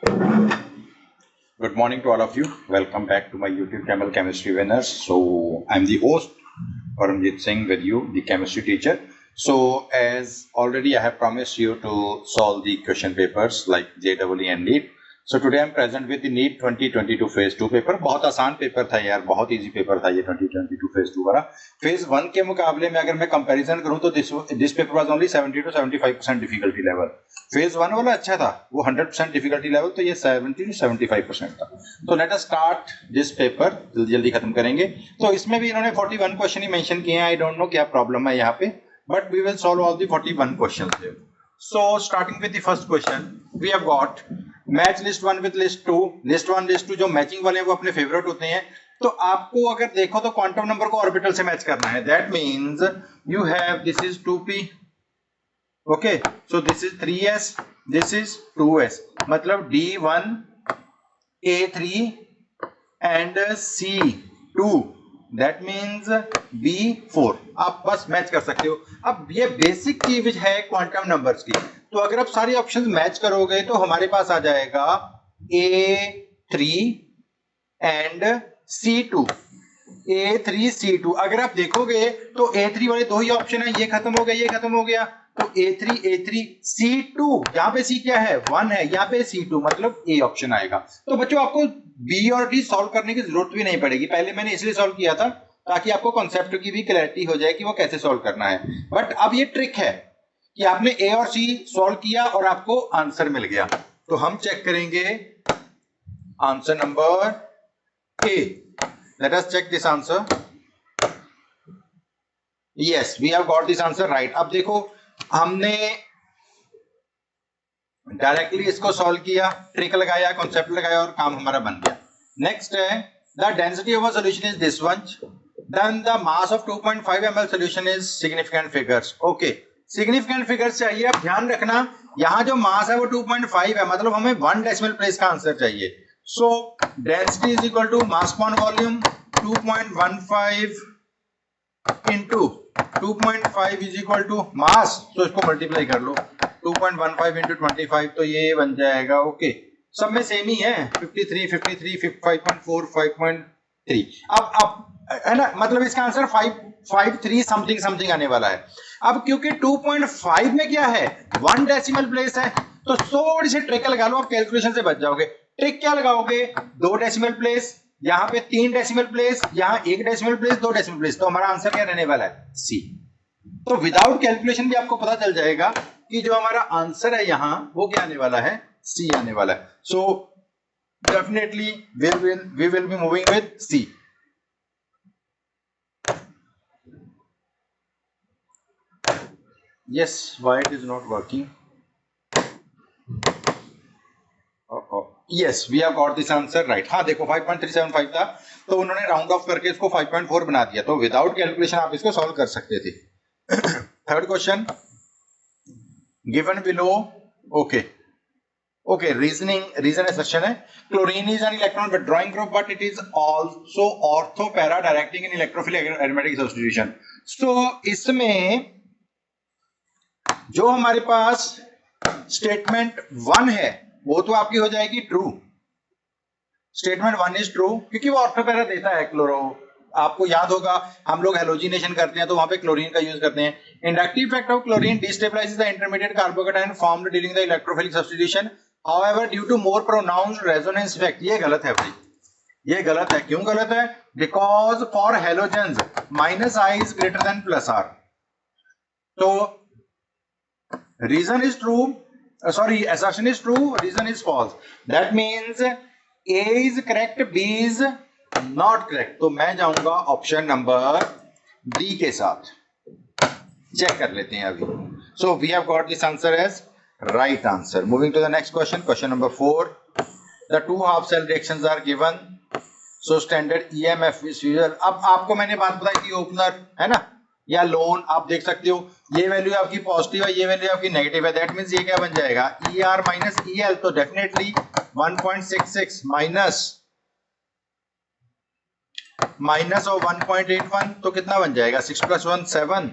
Good morning to all of you. Welcome back to my YouTube channel Chemistry Winners. So I'm the host Paramjit Singh with you, the chemistry teacher. So as already I have promised you to solve the question papers like JEE and NEET. So today I'm present with the NEET 2022 Phase 2 paper. बहुत आसान paper था यार, बहुत easy paper था ये 2022 Phase 2 वाला. Phase 1 के मुकाबले में अगर मैं कंपैरिजन करूं तो this paper was only 70 to 75% difficulty level. Phase 1 वाला अच्छा था, वो 100% difficulty level, तो ये 70 to 75% था. तो let us start this paper, जल्दी जल्दी खत्म करेंगे. तो इसमें भी इन्होंने 41 क्वेश्चन ही मेंशन किए हैं. I don't know क्या प्रॉब्लम है यहाँ पे, but we will solve all the 41 questions here. So starting with the first question, we have got match list 1 with list 2. List 1 list 2 जो मैचिंग वाले हैं वो अपने फेवरेट होते हैं. तो आपको अगर देखो तो क्वांटम नंबर को ऑर्बिटल से मैच करना है. That means you have this is 2p, okay, so this is 3s, this is 2s, मतलब d1 a3 and c2, that means b4. आप बस मैच कर सकते हो. अब ये बेसिक चीज है क्वांटम नंबर्स की. तो अगर आप सारे ऑप्शंस मैच करोगे तो हमारे पास आ जाएगा A3 and C2. A3 C2 अगर आप देखोगे तो A3 वाले दो ही ऑप्शन है, ये खत्म हो गया, ये खत्म हो गया. तो A3 C2, यहाँ पे C क्या है, 1 है, यहाँ पे C2, मतलब A ऑप्शन आएगा. तो बच्चों आपको B और D सॉल्व करने की जरूरत भी नहीं पड़ेगी. पहले मैंने इसलिए सॉल्व किया था ताकि आपको कॉन्सेप्ट की भी क्लैरिटी हो जाए कि वो कैसे सॉल्व करना है. बट अब ये ट्रिक है कि आपने ए और सी सॉल्व किया और आपको आंसर मिल गया. तो हम चेक करेंगे answer number A. Let us check this answer. Yes, we have got this answer right. अब देखो हमने डायरेक्टली इसको सॉल्व किया, ट्रिक लगाया, कॉन्सेप्ट लगाया और काम हमारा बन गया. नेक्स्ट है the density of a solution is this one, then the mass of 2.5 ml solution is significant figures. Okay, significant figures चाहिए. अब ध्यान रखना यहां जो मास है वो 2.5 है, मतलब हमें 1 डेसिमल प्लेस का आंसर चाहिए. So density is equal to mass upon volume 2.15 into 2.5 is equal to mass, तो इसको मल्टीप्लाई कर लो 2.15 इंटू 25, तो ये बन जाएगा. ओके, सब में सेम ही है, 53 53 5.4 5.3. अब है ना, मतलब इसका आंसर 553 समथिंग समथिंग आने वाला है. अब क्योंकि 2.5 में क्या है, 1 डेसिमल प्लेस है, तो थोड़ी सी ट्रिक लगा लो, आप कैलकुलेशन से बच जाओगे. ट्रिक क्या लगाओगे, 2 डेसिमल प्लेस, यहाँ पे 3 डेसिमल प्लेस, यहाँ 1 डेसिमल प्लेस, 2 डेसिमल प्लेस, तो हमारा आंसर क्या रहने वाला है, सी. तो विदाउट कैलकुलेशन भी आपको पता चल जाएगा कि जो हमारा आंसर है यहाँ वो क्या आने वाला है, सी आने वाला है. So definitely we will be moving with C. Yes, why it is not working? Yes, we have got this answer right. हाँ देखो 5.375 था, तो उन्होंने राउंड ऑफ करके इसको 5.4 बना दिया. तो विदाउट कैलकुलेशन आप इसको सॉल्व कर सकते थे. Third question given below. Okay, reason assertion है. Chlorine is an electron withdrawing group but it is also ortho para directing in electrophilic aromatic substitution. So इसमें जो हमारे पास स्टेटमेंट 1 है वो तो आपकी हो जाएगी ट्रू. स्टेटमेंट 1 इज ट्रू क्योंकि वो ऑर्थोपैरा देता है क्लोरो. आपको याद होगा हम लोग हैलोजिनेशन करते हैं तो वहां पे क्लोरीन का यूज करते हैं. Inductive effect of chlorine destabilises the intermediate carbocation formed during the electrophilic substitution, however due to more pronounced resonance effect. ये गलत है भाई, ये गलत है. क्यों गलत है, because for halogens -I is greater than +R. तो reason is true, assertion is true, reason is false. That means A is correct, B is not correct. तो मैं जाऊंगा ऑप्शन नंबर D के साथ. चेक कर लेते हैं अभी. So we have got this answer as right answer. Moving to the next question, question number 4. The two half cell reactions are given. So standard EMF is usual. अब आपको मैंने बात बताई कि ओपनर है ना या लोन, आप देख सकते हो ये वैल्यू आपकी पॉजिटिव है, ये वैल्यू आपकी नेगेटिव है. दैट मींस ये क्या बन जाएगा, ER माइनस EL. तो डेफिनेटली 1.66 माइनस और 1.81, तो कितना बन जाएगा, 6 + 1 7.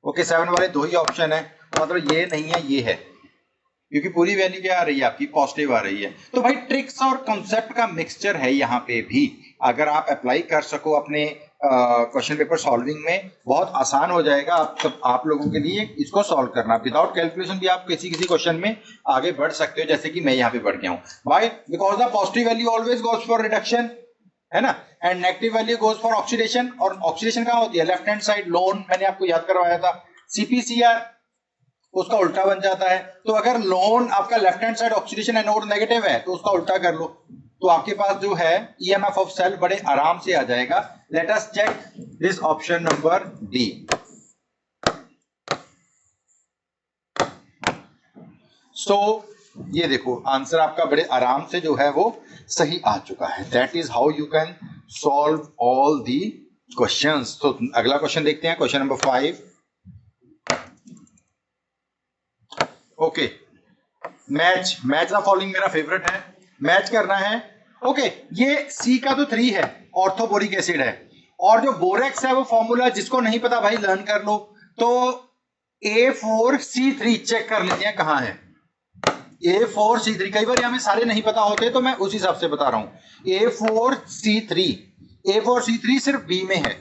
ओके, 7 वाले दो ही ऑप्शन है, मतलब ये नहीं है, ये है. क्योंकि पूरी वैल्यू क्या आ रही है आपकी, पॉजिटिव आ रही है। तो भाई ट्रिक्स और कॉन्सेप्ट का मिक्सचर है यहाँ पे भी, अगर आप अप्लाई कर सको अपने क्वेश्चन पेपर सॉल्विंग में, बहुत आसान हो जाएगा आप लोगों के लिए इसको सॉल्व करना। विदाउट कैलकुलेशन भी आप किसी क्वेश्चन में आगे बढ़ सकते हो, जैसे कि मैं यहाँ पे बढ़ गया हूँ। Why? Because the positive value always goes for reduction, है ना, and negative value goes for oxidation. और ऑक्सीडेशन कहाँ होती है? Left hand side. लोन मैंने आपको याद करवाया था, सीपीसीआर उसका उल्टा बन जाता है। तो अगर लोन आपका left hand side oxidation anode negative है तो उसका उल्टा कर लो, तो आपके पास जो है ईएमएफ ऑफ सेल बड़े आराम से आ जाएगा। Let us check this option number D. So ये देखो आंसर आपका बड़े आराम से जो है वो सही आ चुका है। That is how you can solve all the questions. तो अगला क्वेश्चन देखते हैं, question number 5। Okay, match the following मेरा फेवरेट है, मैच करना है। ओके, ये सी का तो 3 है, ऑर्थोबोरिक एसिड है, और जो बोरेक्स है वो फॉर्मूला जिसको नहीं पता भाई लर्न कर लो। तो A4C3 चेक कर लेते हैं कहां है। A4C3, कई बार हमें सारे नहीं पता होते तो मैं उस हिसाब से बता रहा हूं। A4C3 सिर्फ बी में है,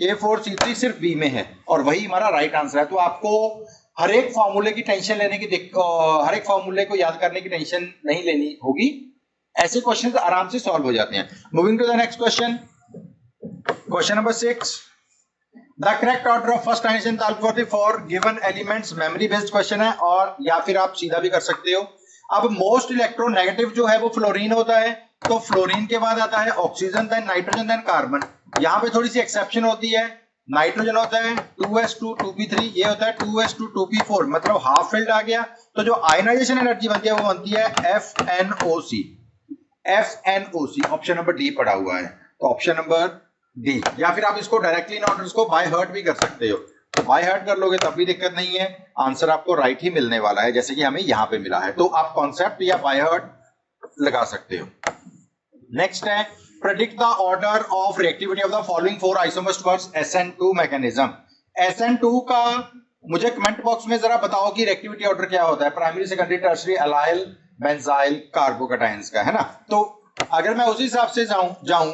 A4C3 सिर्फ बी में है, और वही हमारा राइट आंसर है। तो आपको हर एक फॉर्मूले की टेंशन लेने की हर एक फॉर्मूले को याद करने की टेंशन नहीं लेनी होगी, ऐसे क्वेश्चंस आराम से सॉल्व हो जाते हैं। Moving to the next question, question number 6। The correct order of first transition enthalpy for given elements, memory based question है, और या फिर आप सीधा भी कर सकते हो। अब मोस्ट इलेक्ट्रोनेगेटिव जो है वो फ्लोरीन होता है, तो फ्लोरीन के बाद आता है oxygen, then nitrogen, then carbon. यहाँ पे थोड़ी सी एक्सेप्शन होती है, नाइट्रोजन होता है 2s2 2p3, ये होता है 2s2 2p4, मतलब हाफ फिल्ड आ गया। तो जो आयनाइजेशन एनर्जी बनती है वो बनती है FNOC। ऑप्शन नंबर डी पड़ा हुआ है, तो ऑप्शन नंबर डी। या फिर आप इसको डायरेक्टली इन ऑर्डर्स को बाय हार्ट भी कर सकते हो, तो बाय हार्ट कर लोगे तब भी दिक्कत नहीं है, आंसर आपको राइट ही मिलने वाला है, जैसे कि हमें यहाँ पे मिला है। तो आप कॉन्सेप्ट या बाय हार्ट लगा सकते हो। नेक्स्ट है, predict the order of reactivity of the following 4 isomers towards SN2 mechanism। SN2 का मुझे कमेंट बॉक्स में जरा बताओ कि रिएक्टिविटी ऑर्डर क्या होता है, primary, secondary, tertiary, allyl, benzyl, carbocations का, है ना। तो अगर मैं उसी हिसाब से जाऊं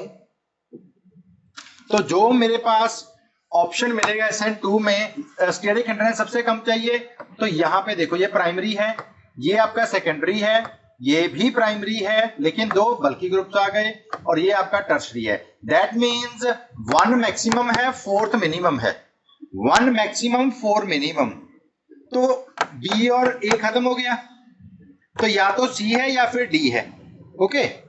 तो जो मेरे पास ऑप्शन मिलेगा SN2 में, स्टेरिक इंटरनेट सबसे कम चाहिए, तो यहां पे देखो ये प्राइमरी है, ये आपका सेकेंडरी है, ये भी प्राइमरी है लेकिन 2 बल्कि ग्रुप्स आ गए, और ये आपका टर्शरी है। दैट मींस 1 मैक्सिमम है, 4th मिनिमम है, 1 मैक्सिमम 4 मिनिमम। तो बी और ए खत्म हो गया, तो या तो सी है या फिर डी है। ओके,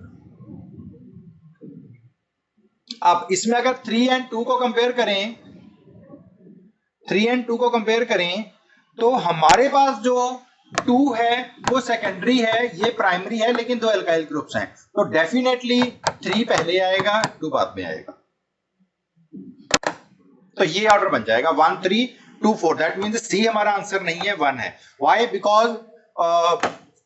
अब इसमें अगर 3 और 2 को कंपेयर करें, 3 और 2 को कंपेयर करें, तो हमारे पास जो 2 है वो सेकेंडरी है, ये प्राइमरी है, लेकिन 2 एल्काइल ग्रुप्स हैं, तो डेफिनेटली 3 पहले आएगा, 2 बाद में आएगा। तो ये ऑर्डर बन जाएगा 1 3 2 4। दैट मींस सी हमारा आंसर नहीं है, 1 है। व्हाई? बिकॉज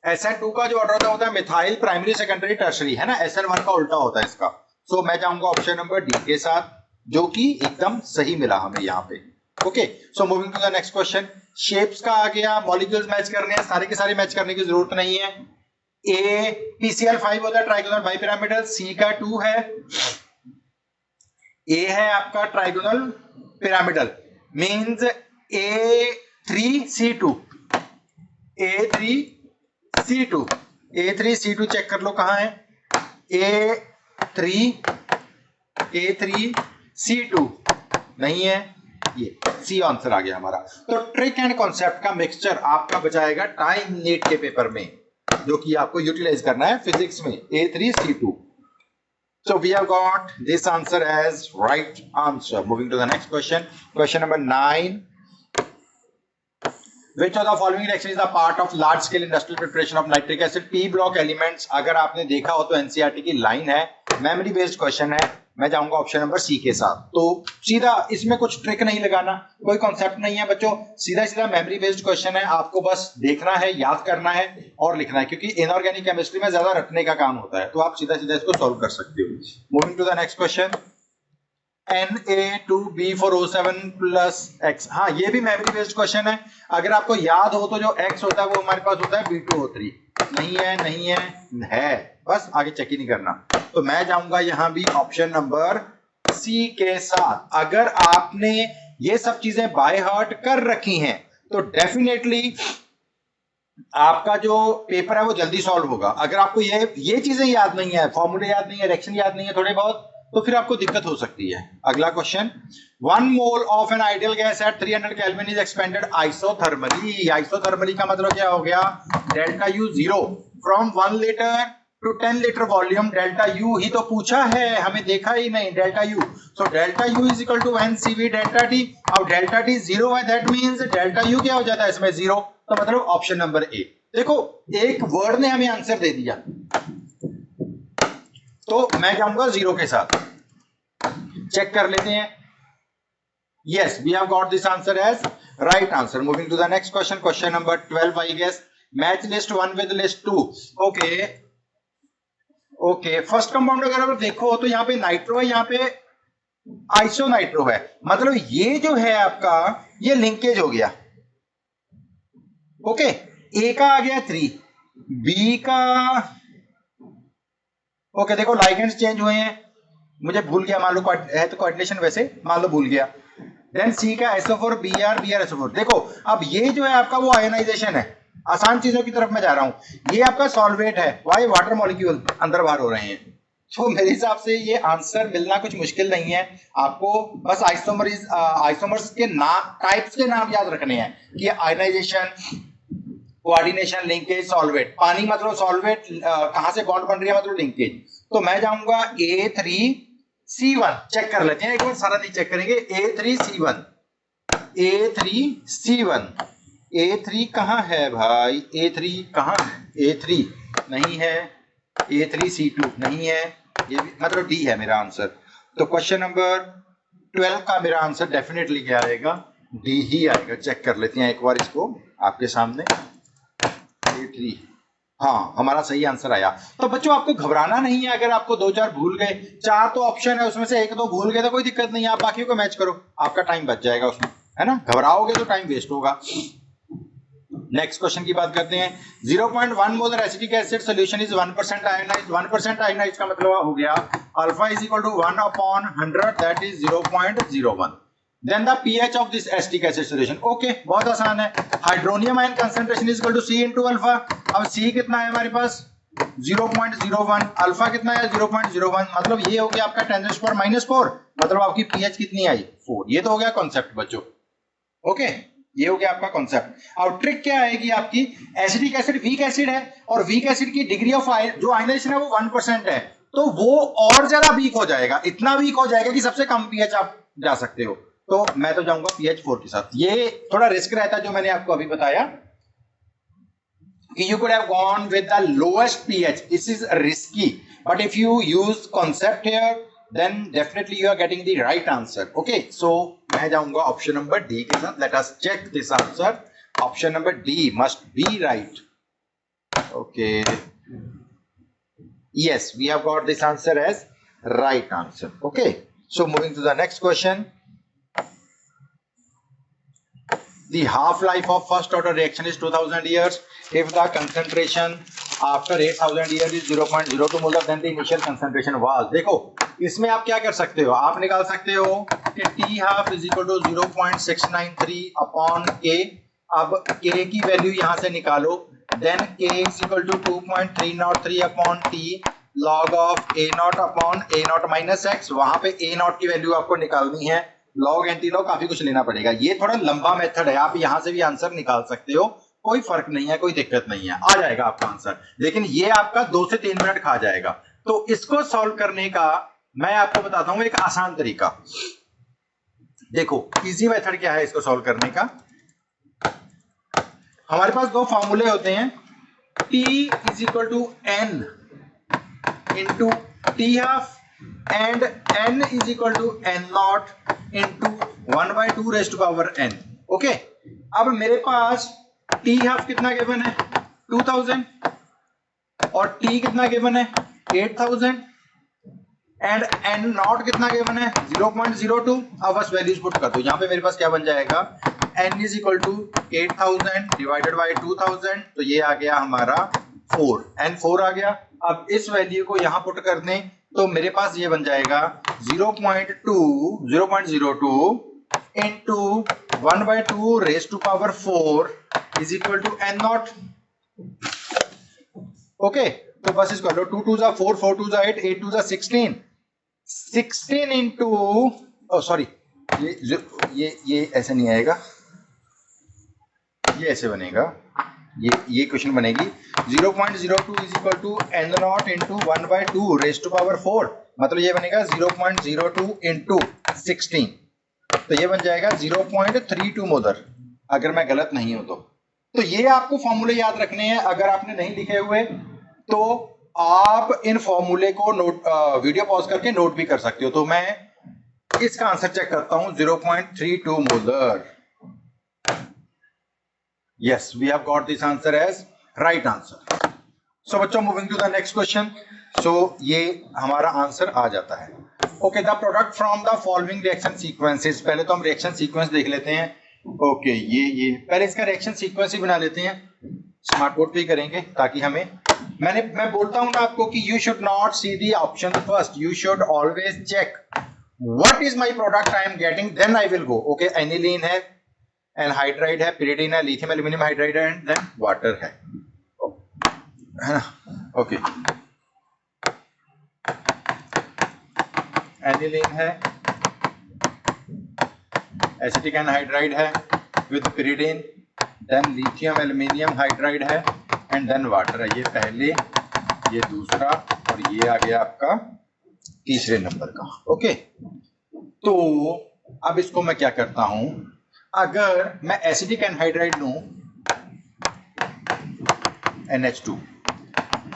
SN2 का जो ऑर्डर होता है मिथाइल, प्राइमरी, सेकेंडरी, टर्शरी, है ना, SN1 का उल्टा होता है इसका। सो मैं जाऊंगा ऑप्शन नंबर डी के साथ, जो कि एकदम सही मिला हमें यहाँ पे। Okay, so moving to the next question. Shapes का आ गया, मॉलिक्यूल्स मैच करने हैं, सारे के सारे मैच करने की जरूरत नहीं है। ए PCl5 होता है ट्राइगोनल बाइपिरामिडल, सी का 2 है, ए है आपका trigonal pyramidal, means A3C2, A3C2, A3C2 check कर लो कहां है, A3C2 नहीं है, ये सी आंसर आ गया हमारा। तो ट्रिक एंड कॉन्सेप्ट का मिक्सचर आपका बचाएगा टाइम नीट के पेपर में, जो कि आपको यूटिलाइज करना है फिजिक्स में, A3C2। So we have got this answer as right answer. Moving to the next question. Question number 9. Which of the following reaction is a part of large scale industrial preparation of nitric acid? P block elements, अगर आपने देखा हो तो NCERT की line है, memory based question है। मैं जाऊंगा ऑप्शन नंबर सी के साथ। तो सीधा, इसमें कुछ ट्रिक नहीं लगाना, कोई कॉन्सेप्ट नहीं है बच्चों, सीधा सीधा मेमोरी बेस्ड क्वेश्चन है, आपको बस देखना है, याद करना है और लिखना है, क्योंकि इनऑर्गेनिक केमिस्ट्री में ज्यादा रटने का काम होता है, तो आप सीधा सीधा इसको सॉल्व कर सकते हो। Moving to the next question. Na2B4O7 plus x। हाँ, ये भी मेमोरी बेस्ड क्वेश्चन है। अगर आपको याद हो तो जो x होता है वो हमारे पास होता है B2O3। नहीं है, नहीं है, बस आगे चेक ही नहीं करना। तो मैं जाऊंगा यहां भी ऑप्शन नंबर सी के साथ। अगर आपने ये सब चीजें बाय हार्ट कर रखी हैं तो डेफिनेटली आपका जो पेपर है वो जल्दी सॉल्व होगा। अगर आपको ये चीजें याद नहीं है, फॉर्मूले याद नहीं है, रिएक्शन याद नहीं है थोड़े बहुत, तो फिर आपको दिक्कत हो सकती है। अगला question, 1 mole of an ideal gas at 300 kelvin is expanded isothermally. Isothermally का मतलब क्या हो गया? Delta U 0 from 1 litre to 10 litre volume. Delta U ही तो पूछा है, हमें देखा ही नहीं delta U. So delta U is equal to N C V delta T. अब डेल्टा टी 0 है, दैट मींस डेल्टा यू क्या हो जाता है इसमें? 0। तो मतलब ऑप्शन नंबर ए। देखो, एक वर्ड ने हमें आंसर दे दिया, तो मैं जाऊंगा 0 के साथ। चेक कर लेते हैं। Yes, we have got this answer as right answer. Moving to the next question, question number 12 I guess. Match list 1 with list 2। Okay, first compound अगर आप देखो तो यहाँ पे नाइट्रो है, यहाँ पे आइसो नाइट्रो है। मतलब ये जो है आपका, ये लिंकेज हो गया। ओके, ए का आ गया 3, बी का ओके देखो लाइगेंड्स चेंज हुए हैं, मुझे भूल गया, मान लो है तो कोऑर्डिनेशन वैसे मान लो भूल गया। देन सी का SO4 Br SO4। देखो अब ये जो है आपका वो आयनाइजेशन है। आसान चीजों की तरफ मैं जा रहा हूं। ये आपका सॉल्वेट है, वाई वाटर मॉलिक्यूल अंदर बाहर हो रहे हैं। तो मेरे हिसाब से ये आंसर मिलना कुछ मुश्किल नहीं है। आपको बस आइसोमर्स के नाम, टाइप्स के नाम याद रखने हैं कि आयनाइजेशन, कोऑर्डिनेशन, लिंकेज, सॉल्वेट। पानी मतलब सॉल्वेट, कहां से बॉन्ड बन रही है मतलब लिंकेज। तो मैं जाऊंगा A3C1। चेक कर लेते हैं एक बार, सारा नहीं चेक करेंगे। A3C1, A3C1, A3 कहां है भाई? A3 कहां है? A3 नहीं है, A3C2 नहीं है, ये भी मतलब डी है मेरा आंसर। तो क्वेश्चन नंबर 12 का मेरा आंसर डेफिनेटली क्या आएगा? डी ही आएगा। चेक कर लेते हैं एक बार इसको आपके सामने। A3, हाँ, हमारा सही आंसर आया। तो बच्चों आपको घबराना नहीं है अगर आपको 2-4 भूल गए। 4 तो ऑप्शन है, उसमें से 1-2 भूल गए तो कोई दिक्कत नहीं है, आप बाकी को मैच करो, आपका टाइम बच जाएगा उसमें, है ना। घबराओगे तो टाइम वेस्ट होगा। नेक्स्ट क्वेश्चन की बात करते हैं। 0.1 molar acetic acid solution is 1% ionised. 1% ionised का मतलब हो गया alpha is equal to 1/100, that is 0.01। Then the pH of this acetic acid solution. Okay, बहुत आसान है। Hydronium ion concentration is equal to C into alpha. अब C कितना है हमारे पास? 0.01। अल्फा कितना है? 0.01। मतलब ये हो गया आपका 10⁻⁻⁴। मतलब आपकी pH कितनी आई? 4। ये तो हो गया कॉन्सेप्ट बच्चों। ओके, ये हो गया आपका कॉन्सेप्ट। अब ट्रिक क्या आएगी आपकी? एसिटिक एसिड वीक एसिड है और वीक एसिड की डिग्री ऑफ जो आयनाइजेशन है वो 1% है, तो वो और ज्यादा वीक हो जाएगा। इतना वीक हो जाएगा कि सबसे कम pH आप जा सकते हो। तो मैं तो जाऊंगा pH 4 के साथ। ये थोड़ा रिस्क रहता है जो मैंने आपको अभी बताया कि you could have gone with the lowest pH. This is risky, but if you use concept here, then definitely you are getting the right answer. Okay, so मैं जाऊंगा ऑप्शन नंबर डी के साथ। Let us check this answer. Option number D must be right. Okay. Yes, we have got this answer as right answer. Okay, so moving to the next question. The half-life of first order reaction is 2000 years. If the concentration after 8000 years is 0.02 molar, then the initial concentration was. देखो इसमें आप क्या कर सकते हो? आप निकाल सकते हो कि T half is equal to 0.693 upon K। अब K की वैल्यू यहां से निकालो। Then K is equal to 2.303 upon T log of A0 upon A0 minus X। वहां पे A0 की वैल्यू आपको निकालनी है। लॉग एंटी लॉग काफी कुछ लेना पड़ेगा। ये थोड़ा लंबा मेथड है, आप यहां से भी आंसर निकाल सकते हो, कोई फर्क नहीं है, कोई दिक्कत नहीं है, आ जाएगा आपका आंसर। लेकिन ये आपका 2 से 3 मिनट खा जाएगा। तो इसको सॉल्व करने का मैं आपको बताता हूं एक आसान तरीका। देखो इजी मेथड क्या है इसको सॉल्व करने का। हमारे पास 2 फॉर्मूले होते हैं, T is equal to N into T half and N is equal to N0 into 1/2 raised to power N। Okay, अब मेरे पास T हाफ कितना गिवन है? 2000 और T कितना गिवन है? 8000। एंड एन नॉट कितना गिवन है 0.02। अब बस वैल्यूज पुट कर दो। यहाँ पे मेरे पास क्या बन जाएगा, n is equal to 8000 divided by 2000, तो ये आ गया हमारा 4, n 4 आ गया। अब इस वैल्यू को यहाँ पुट कर दें तो मेरे पास ये बन जाएगा 0.02 into 1/2 raise to power 4 is equal to n naught. Okay, तो बस इसको लो, 2 2 जा 4, 4 2 जा 8, 8 2 जा 16, 16 इंटू सॉरी ये ऐसे नहीं आएगा, ये ऐसे बनेगा, ये क्वेश्चन बनेगी 0.02 is equal to n naught into 1/2 raise to power 4, मतलब ये बनेगा 0.02 इंटू 16, तो ये बन जाएगा 0.32 मोलर, अगर मैं गलत नहीं हूं तो ये आपको फॉर्मूले याद रखने हैं। अगर आपने नहीं लिखे हुए तो आप इन फॉर्मूले को नोट वीडियो पॉज करके नोट भी कर सकते हो। तो मैं इसका आंसर चेक करता हूं, 0.32 molar. Yes, we have got this answer as right answer. So बच्चों, moving to the next question. So ये हमारा आंसर आ जाता है। Okay, the product from the following reaction sequences. पहले तो हम रिएक्शन सीक्वेंस देख लेते हैं। ओके, ये पहले इसका रिएक्शन सीक्वेंस ही बना लेते हैं, स्मार्ट बोर्ड पे ही करेंगे ताकि हमें, मैं बोलता हूं ना आपको कि you should not see the option first, you should always check what is my product I am getting, then I will go. Okay, aniline है, एनहाइड्राइड है, पिरिडीन है, लिथियम एल्यूमिनियम हाइड्राइड है, एंड देन वाटर है ना। Okay, aniline है, acetic anhydride है with pyridine, then lithium aluminium hydride है, and then water है। ये पहले, ये दूसरा, और ये आ गया आपका तीसरे नंबर का। ओके, तो अब इसको मैं क्या करता हूं, अगर मैं एसिटिक एनहाइड्राइड लूं NH2,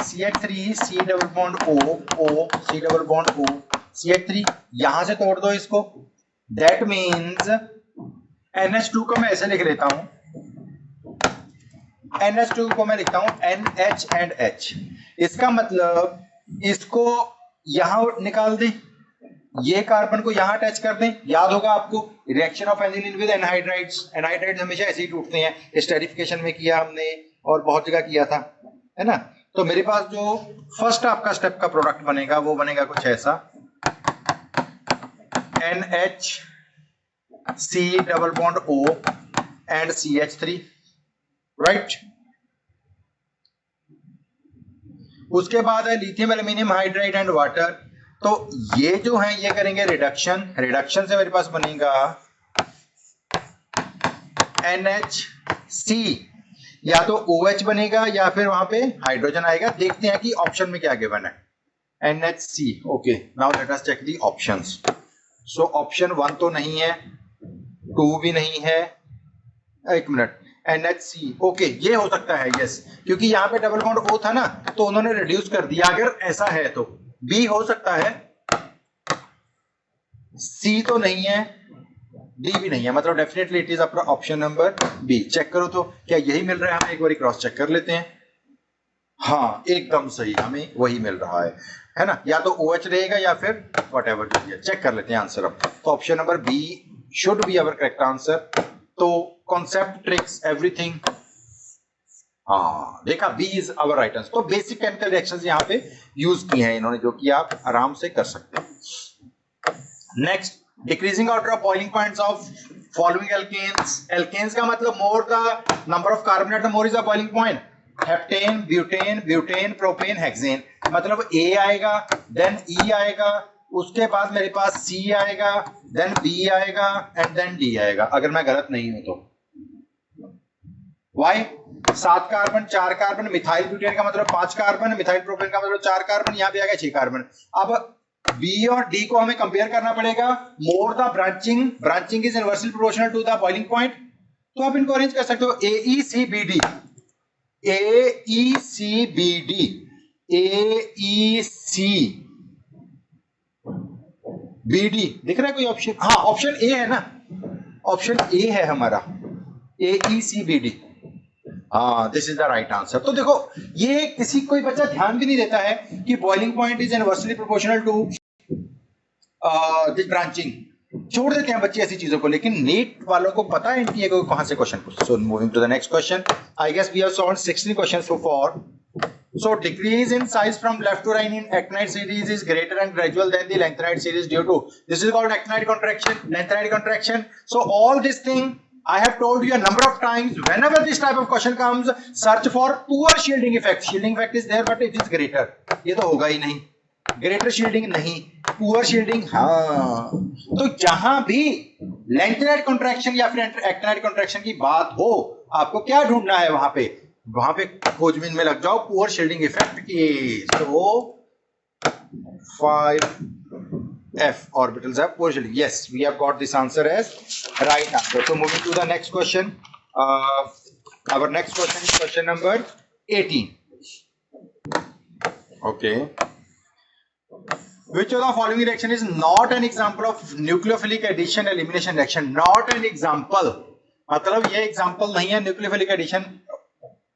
CH3 C double bond O C double bond O CH3, यहां से तोड़ दो इसको, दैट मीन्स NH2 को मैं ऐसे लिख लेता हूं, NH2 को मैं लिखता हूं NH and H। इसका मतलब इसको यहां निकाल दें, ये कार्बन को यहां अटैच कर दें। याद होगा आपको reaction of aniline with anhydrides, anhydrides हमेशा ऐसे ही टूटते हैं, स्टेरिफिकेशन में किया हमने और बहुत जगह किया था, है ना। तो मेरे पास जो फर्स्ट आपका स्टेप का प्रोडक्ट बनेगा वो बनेगा कुछ ऐसा, NHC double bond O and CH3, right. उसके बाद है lithium aluminium hydride and water. तो ये जो है ये करेंगे रिडक्शन, रिडक्शन से मेरे पास बनेगा NHC, या तो OH बनेगा या फिर वहां पे हाइड्रोजन आएगा। देखते हैं कि ऑप्शन में क्या गिवन है, NHC। Okay, now let us check the options. So option 1 तो नहीं है, 2 भी नहीं है, एक मिनट, NHC। ओके, ये हो सकता है, यस, क्योंकि यहाँ पे डबल बॉन्ड O था ना, तो उन्होंने रिड्यूस कर दिया। अगर ऐसा है तो B हो सकता है, C तो नहीं है, D भी नहीं है, मतलब definitely it is option number B। Check करो तो क्या यही मिल रहा है हमें, एक बार क्रॉस चेक कर लेते हैं। हाँ, एकदम सही, हमें वही मिल रहा है ना। या तो OH रहेगा या फिर व्हाटएवर जो है। चेक कर लेते हैं आंसर अब। तो option number B should be our correct answer. तो कॉन्सेप्ट, ट्रिक्स, एवरीथिंग, हाँ देखा, B is our right answer. तो बेसिक केमिकल रिएक्शंस यहाँ पे यूज किए हैं इन्होंने, जो कि आप आराम से कर सकते हैं। Next, decreasing order of boiling points of following alkanes. Alkanes का मतलब more the number of carbon atom more is the boiling point. Heptane, butane, butane, propane, hexane, मतलब A आएगा, देन E आएगा, उसके बाद मेरे पास C आएगा, देन B आएगा, एंड देन D आएगा, अगर मैं गलत नहीं हूं तो। Why? 7 carbon, 4 carbon, methyl butane का मतलब 5 कार्बन, मिथाइल प्रोपेन का मतलब 4 कार्बन, यहाँ पे आ गया 6 कार्बन। अब B और D को हमें कंपेयर करना पड़ेगा। More the branching is inversely proportional to the boiling point. तो आप इनको अरेंज कर सकते हो, AECBD, AECBD, AECBD, दिख रहा है कोई ऑप्शन? हाँ, ऑप्शन A है ना, ऑप्शन A है हमारा, AECBD। हाँ, this is the right answer. तो देखो, ये किसी कोई बच्चा ध्यान भी नहीं देता है कि boiling point is inversely proportional to this branching, छोड़ देते हैं बच्चे ऐसी चीजों को, लेकिन नीट वालों को पता है एनटीए को कहां से क्वेश्चन पूछते। So moving to the next question, I guess we have solved 16 questions so far. So decrease in size from left to right in actinide series is greater and gradual than the lengthenide series due to, this is called actinide contraction, lengthenide contraction. So all this thing I have told you a number of times, whenever this type of question comes, search for poor shielding effect. Shielding effect is there but it is greater. ये तो होगा ही नहीं, greater shielding नहीं, poor shielding हाँ. तो जहां भी lengthenide contraction या फिर actinide contraction की बात हो, आपको क्या ढूंढना है वहां पे खोजबीन में लग जाओ पुअर शील्डिंग इफेक्ट की. तो 5f orbitals have poor shielding. Yes, we have got this answer as right answer. So moving to the next question. Our next question is question number 18. Okay. Which of the following reaction is not an example of nucleophilic addition elimination reaction? Not an example. मतलब ये example नहीं है nucleophilic addition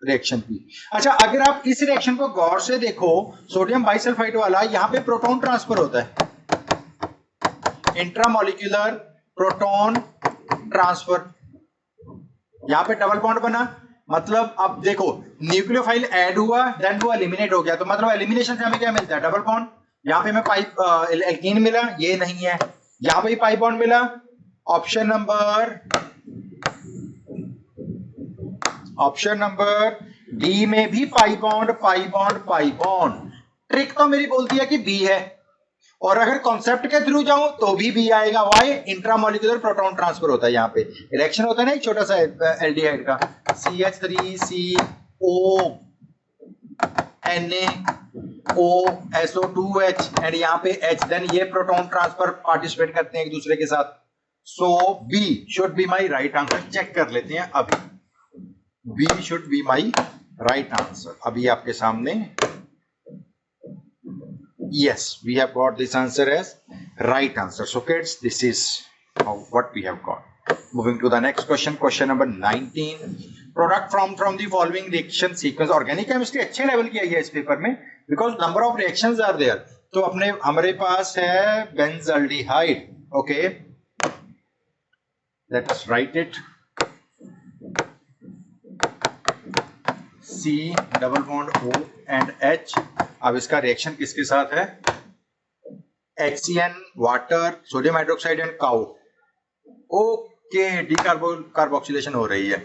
reaction की. अच्छा, अगर आप इस reaction को गौर से देखो, सोडियम बाइसल्फाइड वाला, यहां पे प्रोटॉन ट्रांसफर होता है, इंट्रामोलिक्यूलर प्रोटॉन ट्रांसफर. यहां पे डबल बॉन्ड बना, मतलब अब देखो न्यूक्लियोफाइल ऐड हुआ देन वो एलिमिनेट हो गया, तो मतलब एलिमिनेशन से हमें क्या मिलता है? Double bond. यहां पे हमें पाइप एल्कीन मिला, ये नहीं है. यहां पे पाइप बॉन्ड मिला. ऑप्शन नंबर डी में भी pi bond pi bond pi bond. Trick तो मेरी बोलती है कि बी है, और अगर कॉन्सेप्ट के थ्रू जाऊं तो भी बी आएगा. वाई? इंट्रामोलिक्यूलर प्रोटॉन ट्रांसफर होता है, यहाँ पे रिएक्शन होता है ना एक छोटा सा एल्डिहाइड का, CH3CO NaOSO2H एंड यहाँ पे H, देन ये प्रोटॉन ट्रांसफर पार्टिसिपेट करते हैं एक दूसरे के साथ. So B should be my right answer. Check कर लेते हैं अभी. B should be my right answer. अभी आपके सामने. Yes, we have got this answer as right answer. So kids, this is what we have got. Moving to the next question. Question number 19. Product from the following reaction sequence. Organic chemistry अच्छे level की आई है इस paper में, because number of reactions are there. तो अपने हमारे पास है benzaldehyde. Okay. Let us write it. C double bond O and H. अब इसका रिएक्शन किसके साथ है? HCN, water, sodium hydroxide and काउ. ओके, डीकार्बोक्सिलेशन हो रही है.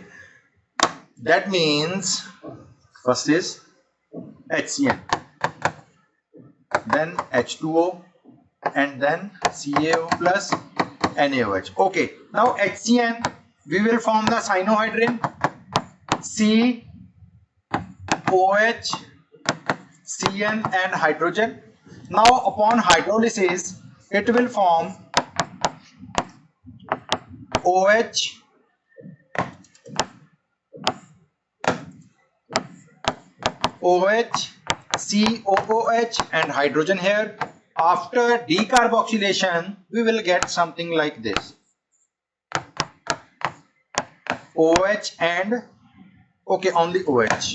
That means first is HCN, then H2O and then CaO plus NaOH. Okay, now HCN we will form the cyanohydrin C OH, Cn and hydrogen. Now upon hydrolysis it will form OH, COOH and hydrogen here. After decarboxylation we will get something like this, OH and only OH.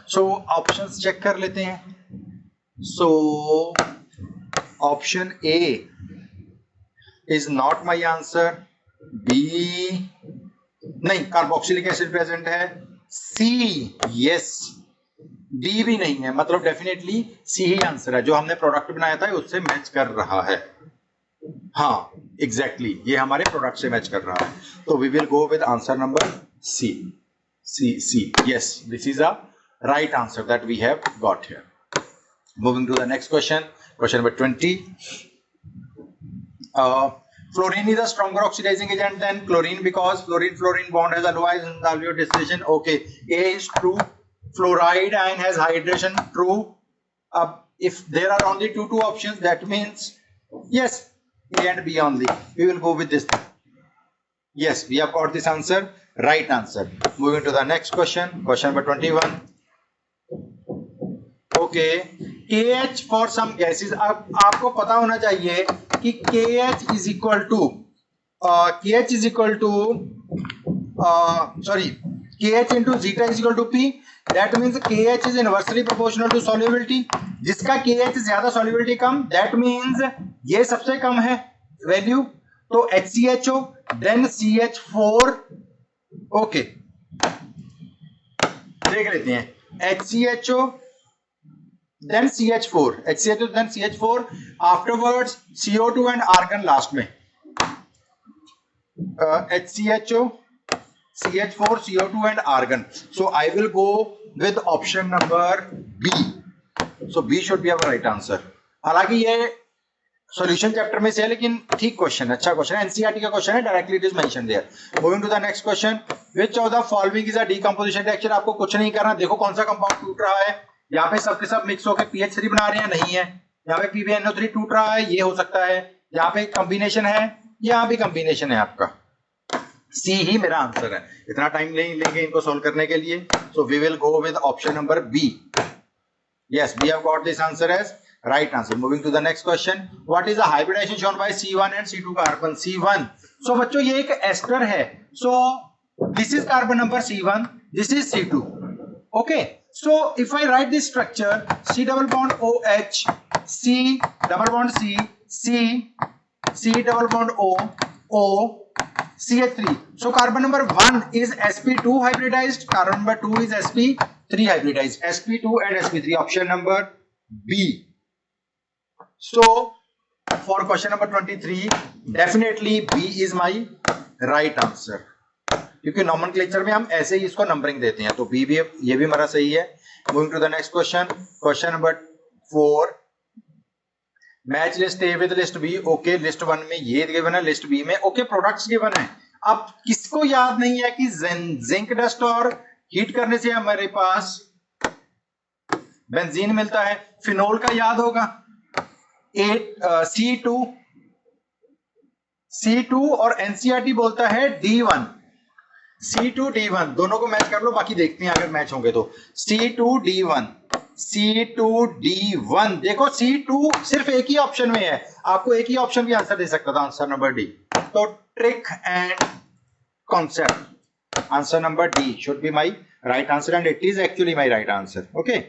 So options check कर लेते हैं. So option A is not my answer. B नहीं, carboxylic acid present है. C yes. D भी नहीं है, मतलब definitely C ही answer है. जो हमने प्रोडक्ट बनाया था उससे मैच कर रहा है. हाँ, एग्जैक्टली ये हमारे प्रोडक्ट से मैच कर रहा है. तो we will go with answer number C. Yes, this is a right answer that we have got here. Moving to the next question. Question number 20. Fluorine is a stronger oxidizing agent than chlorine because fluorine bond has a low ion distillation. Okay, A is true. Fluoride ion has hydration. True. If there are only two options, that means yes, A and B only. We will go with this. Yes, we have got this answer. Right answer. Moving to the next question. Question number 21. Okay. KH for some gases. अब आपको पता होना चाहिए कि KH is equal to KH into zeta is equal to P. That means KH is inversely proportional to solubility. जिसका KH ज्यादा solubility come, that means ये सबसे कम है वैल्यू, तो HCHO then CH4. ओके देख लेते हैं, HCHO then CH4, HCHO then CH4, afterwards CO2 and argon last में, HCHO, CH4, CO2 and argon. So I will go with option number B. So B should be our right answer. हालांकि ये solution chapter में से है, लेकिन ठीक question है, अच्छा क्वेश्चन है, एनसीईआरटी का क्वेश्चन है, directly it is mention there. Moving to the next question, which of the following is a decomposition reaction. आपको कुछ नहीं करना, देखो कौन सा कंपाउंड टूट रहा है. यहाँ पे सबके सब मिक्स होकर पीएच3 बना रहे हैं, नहीं है. यहाँ पे पीबीएनओ3 टूट रहा है, ये हो सकता है. यहाँ पे कॉम्बिनेशन है, यहाँ भी कॉम्बिनेशन है आपका. सी ही मेरा आंसर है. इतना टाइम नहीं लेंगे इनको सोल्व करने के लिए. So we will go with option number B. Yes, we have got this answer as right answer. Moving to the next question, what is the hybridization shown by C1 and C2 carbon? C1, so बच्चों ये एक ester है, so this is carbon number C1, this is C2. Okay, so if I write this structure, C double bond OH, C double bond C, C double bond O, O, CH3. So carbon number 1 is sp2 hybridized, carbon number 2 is sp3 hybridized, sp2 and sp3. Option number B. So for question number 23, definitely B is my right answer. क्योंकि nomenclature में हम ऐसे ही इसको numbering देते हैं, तो B भी, ये भी हमारा सही है. Moving to the next question, question number 4, match list A with list B. Okay, list 1 में ये गिवन है, लिस्ट B में ओके प्रोडक्ट्स गिवन है. अब किसको याद नहीं है कि जिंक डस्ट और हीट करने से हमारे पास बेंजीन मिलता है. फिनोल का याद होगा, C2 और एनसीईआरटी बोलता है D1. C2 D1 दोनों को मैच कर लो, बाकी देखते हैं अगर मैच होंगे तो. C2 D1, देखो C2 सिर्फ एक ही ऑप्शन में है, आपको एक ही ऑप्शन भी आंसर दे सकता था, आंसर नंबर डी. तो trick and concept, answer number D should be my right answer and it is actually my right answer. Okay,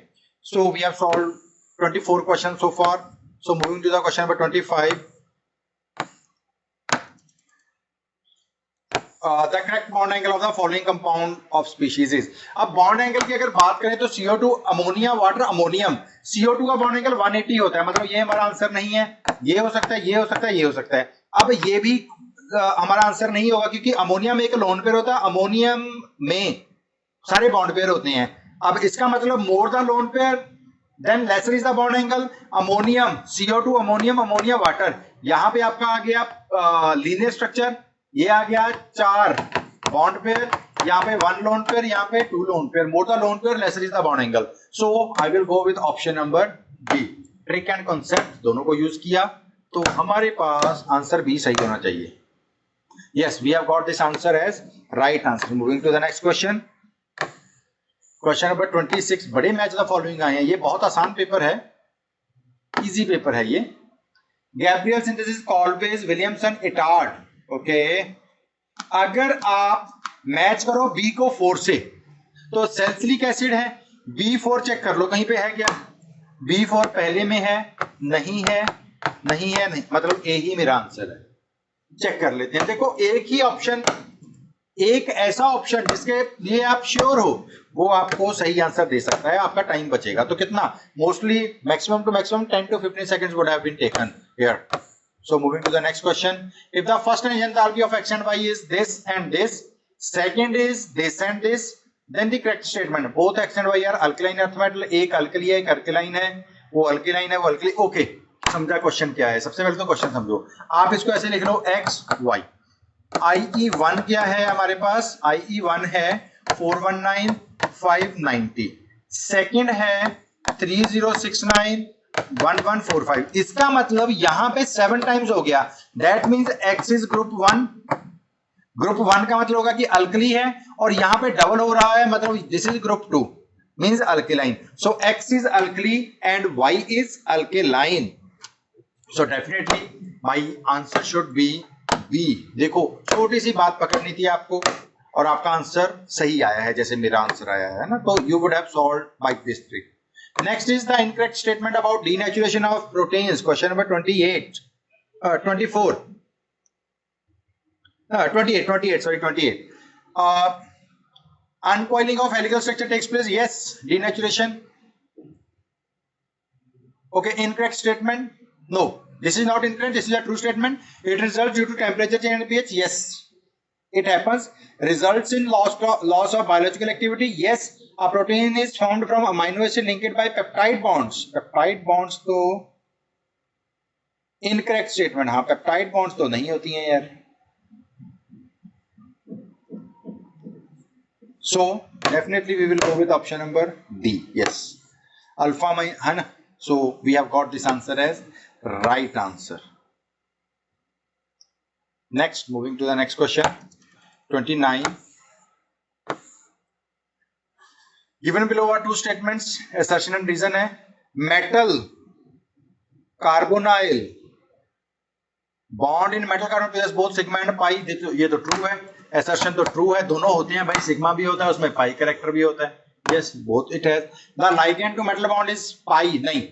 so we have solved 24 question so far. So moving to the question number 25, the correct bond angle of the following compound of species is. अब bond angle की अगर बात करें तो CO2 ammonia water ammonium, CO2 का bond angle 180 होता है, मतलब ये हमारा आंसर नहीं है. ये हो सकता है, ये हो सकता है, ये हो सकता है. अब ये भी हमारा आंसर नहीं होगा, क्योंकि अमोनिया में एक लोन पेयर होता है, अमोनियम में सारे बॉन्ड पेयर होते हैं. अब इसका मतलब more the lone pair then lesser is the bond angle. Ammonium CO2 ammonium ammonia water, यहाँ पे आपका आ गया लीनियर स्ट्रक्चर, ये आ गया 4 बॉन्ड पेयर, यहाँ पे 1 लोन पेयर, यहाँ पे 2 lone pair. More the lone pair lesser is the bond angle. So I will go with option number B. Trick and concept दोनों को यूज किया, तो हमारे पास आंसर बी सही होना चाहिए. Yes, we have got this answer as right answer. Moving to the next question, question number 26. बड़े match the following आए हैं, ये बहुत आसान पेपर है, इजी पेपर है ये. Gabriel synthesis, Kolbe's, Williamson, Etard. Okay, अगर आप मैच करो B को 4 से, तो सैलिसिलिक एसिड है, B4 चेक कर लो कहीं पे है क्या. B4 पहले में है, नहीं है, नहीं है, नहीं, मतलब A ही मेरा आंसर है. चेक कर लेते हैं. देखो एक ही ऑप्शन, एक ऐसा ऑप्शन जिसके लिए आप श्योर हो, वो आपको सही आंसर दे सकता है, आपका टाइम बचेगा. तो कितना, mostly maximum to maximum 10 to 15 seconds would have been taken here. So moving to the next question, if the first energy enthalpy of X and Y is this and this, second is this and this, then the correct statement, both X and Y are alkaline earth metal. एक alkali है, एक alkaline है, वो alkaline है, वो alkali. Okay, समझा question क्या है. सबसे पहले तो क्वेश्चन समझो, आप इसको ऐसे लिख लो X Y. IE1 क्या है हमारे पास, IE1 है 419 590, सेकंड है 3069 1145. इसका मतलब यहां पे 7 टाइम्स हो गया. That means X is group 1. Group 1 का मतलब होगा कि अल्कली है, और यहां पे डबल हो रहा है, मतलब this is group 2 means alkaline. So X is alkali and Y is alkaline. So definitely my answer should be B. देखो छोटी सी बात पकड़नी थी आपको, और आपका आंसर सही आया है जैसे मेरा आंसर आया है ना, तो you would have solved by this trick. Next is the incorrect statement about denaturation of proteins. Question number 28. 24. 28. Sorry, 28. Uncoiling of helical structure takes place. Yes. Denaturation. Okay. Incorrect statement. No. This is not incorrect. This is a true statement. It results due to temperature change and pH. Yes. It happens. Results in loss of biological activity. Yes. A protein is formed from amino acid linked by peptide bonds. Peptide bonds तो incorrect statement. हाँ, peptide bonds तो नहीं होती हैं यार. So definitely we will go with option number D. Yes. Alpha है ना. So we have got this answer as right answer. Next, moving to the next question. 29. Given below are two statements, assertion and reason है. Metal carbonyl bond in metal carbon possess both sigma and pi. ये तो true है. Assertion तो true है. दोनों होते हैं भाई. Sigma भी होता है उसमें, pi character भी होता है. Yes, both it has. The ligand to metal bond is pi. नहीं.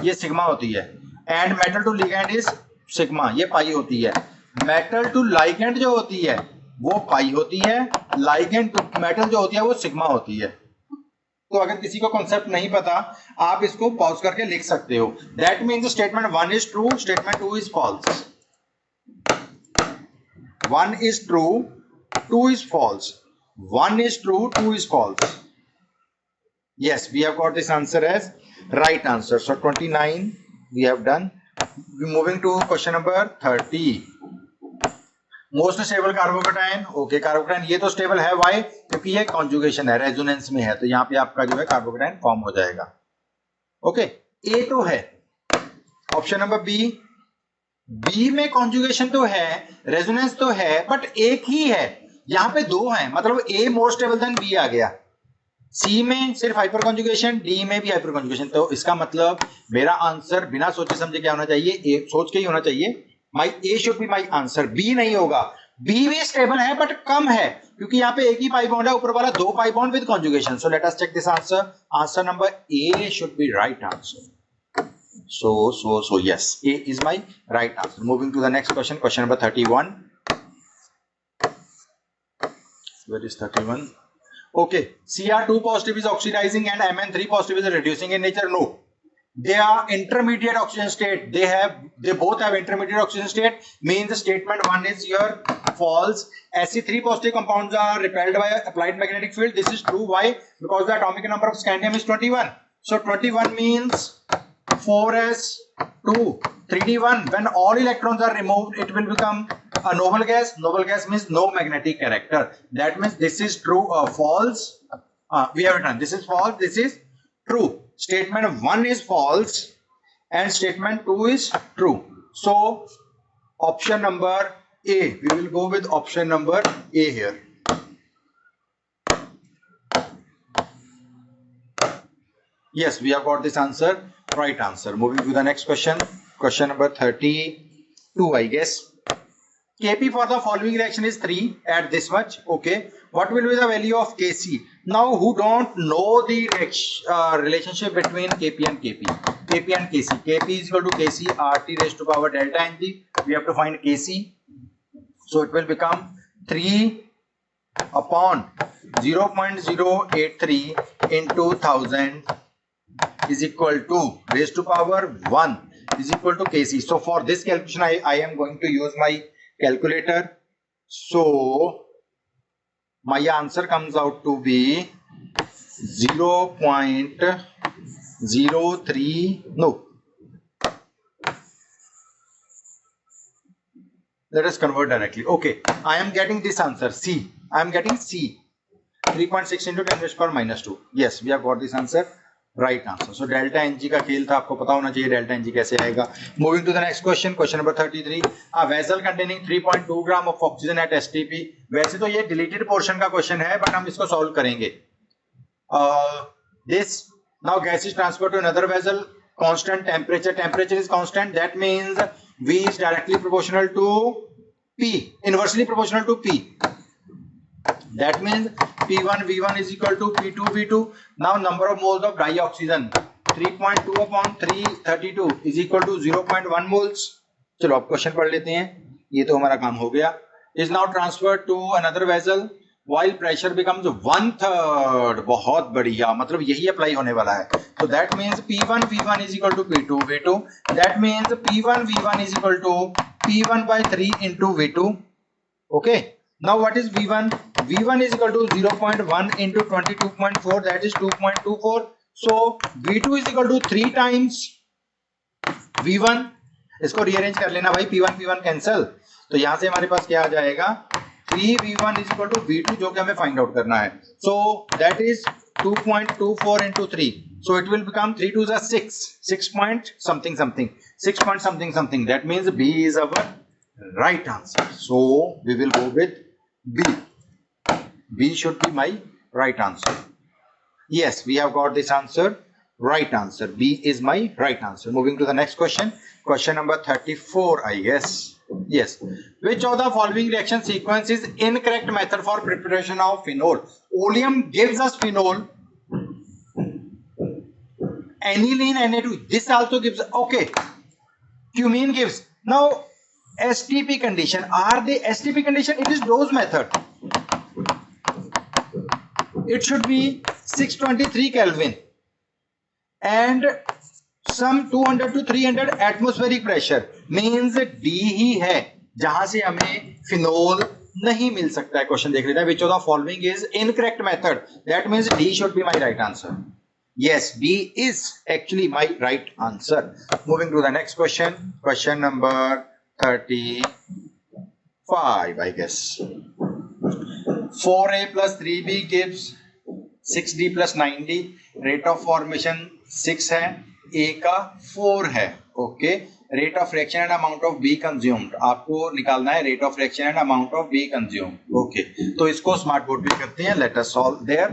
ये sigma होती है. And metal to ligand is sigma. ये pi होती है. Metal to ligand जो होती है वो पाई होती है. लाइगेंड टू मेटल जो होती है वो सिग्मा होती है. तो अगर किसी को कॉन्सेप्ट नहीं पता आप इसको पॉज करके लिख सकते हो. That means statement 1 is true, statement 2 is false. 1 is true, 2 is false. 1 is true, 2 is false. Yes, we have got this answer as right answer. So 29 we have done. We're moving to question number 30. Most stable carbocation. Okay, carbocation ये तो stable है. Y? क्योंकि ये conjugation है, resonance में है, तो यहाँ पे आपका जो है कार्बोकेटाइन फॉर्म हो जाएगा. ओके, ए तो है. Option number B. बी में कॉन्जुगेशन तो है, रेजोनेंस तो है, बट एक ही है. यहाँ पे दो है, मतलब ए मोर स्टेबल देन बी आ गया. सी में सिर्फ हाइपर कॉन्जुगेशन, डी में भी हाइपर कॉन्जुगेशन. तो इसका मतलब मेरा आंसर बिना सोचे समझे क्या होना चाहिए? ए सोच के ही होना चाहिए. My A should be my answer. B नहीं होगा. बी भी स्टेबल है बट कम है, क्योंकि यहाँ पे एक ही पाई बॉन्ड है, ऊपर वाला दो pi bond with conjugation. So let us check this answer. Answer number A should be right answer. So yes, A is my right answer. Moving to the next question, question number 31. Where is 31? Okay, Cr2 positive is oxidizing and Mn3 positive is reducing in nature. No, they are intermediate oxygen state. They both have intermediate oxygen state. Means statement 1 is your false. Sc3 positive compounds are repelled by applied magnetic field. This is true. Why? Because the atomic number of scandium is 21. So 21 means 4s2 3d1. When all electrons are removed, it will become a noble gas. Noble gas means no magnetic character. That means this is true or false. We have done. This is false. This is true. Statement 1 is false and statement 2 is true. So option number A. We will go with option number A here. Yes, we have got this answer. Right answer. Moving to the next question. Question number 32, I guess. Kp for the following reaction is 3 at this much. Okay. What will be the value of Kc? Now, who don't know the relationship between Kp and Kp? Kp and Kc. Kp is equal to Kc RT raised to power delta Ng. We have to find Kc. So it will become 3 upon 0.083 into 1000 is equal to raised to power 1 is equal to Kc. So for this calculation, I am going to use my calculator. So my answer comes out to be 0.03. No. Let us convert directly. Okay. I am getting this answer. C. I am getting C. 3.6 into 10 raised to power minus 2. Yes, we have got this answer. Right answer. So delta NG का खेल था, आपको पता होना चाहिए delta NG कैसे आएगा. Moving to the next question. Question number 33. A vessel containing 3.2 gram of oxygen at STP. वैसे तो ये डिलीटेड पोर्शन का क्वेश्चन है, बट हम इसको सॉल्व करेंगे. This now gas is transfer to another vessel. Constant temperature is constant. That means V is directly proportional to P, inversely proportional to P. That means P1 V1 is equal to P2 V2. Now number of moles of dioxygen 3.2 upon 332 is equal to 0.1 moles. चलो अब question पढ़ लेते हैं, ये तो हमारा काम हो गया. Is now transferred to another vessel while pressure becomes 1/3. बहुत बढ़िया, मतलब यही अप्लाई होने वाला है. So that means P1 V1 is equal to P2 V2. That means P1 V1 is equal to P1 by 3 into V2. Okay. Now what is V1? V1 is equal to 0.1 into 22.4, that is 2.24. So V2 is equal to 3 times V1. इसको rearrange कर लेना भाई, P1 P1 cancel. तो यहां से हमारे पास क्या आ जाएगा, 3V1 is equal to V2, जो कि हमें फाइंड आउट करना है. So that is 2.24 into 3. So it will become 3 2 is 6. 6 point something something. 6 point something something. That means B is our right answer. So we will go with B. B should be my right answer. Yes, we have got this answer. Right answer. B is my right answer. Moving to the next question. Question number 34, I guess. Yes. Which of the following reaction sequence is incorrect method for preparation of phenol? Oleum gives us phenol. Aniline Na2. This also gives. Okay. Cumene gives. Now STP condition. Are they STP condition? It is dose method. It should be 623 Kelvin and some 200 to 300 atmospheric pressure. Means D ही है जहां से हमें phenol नहीं मिल सकता है. Question देख लेते हैं. Which of the following is incorrect method? That means D should be my right answer. Yes, B is actually my right answer. Moving to the next question. Question number 35, I guess. 4A plus 3B gives 6D plus 9D. Rate of formation 6 है, A का 4 है. Okay. Rate of reaction and amount of B consumed. आपको निकालना है rate of reaction and amount of B consumed. Okay. तो इसको smart board पे करते हैं. Let us solve there.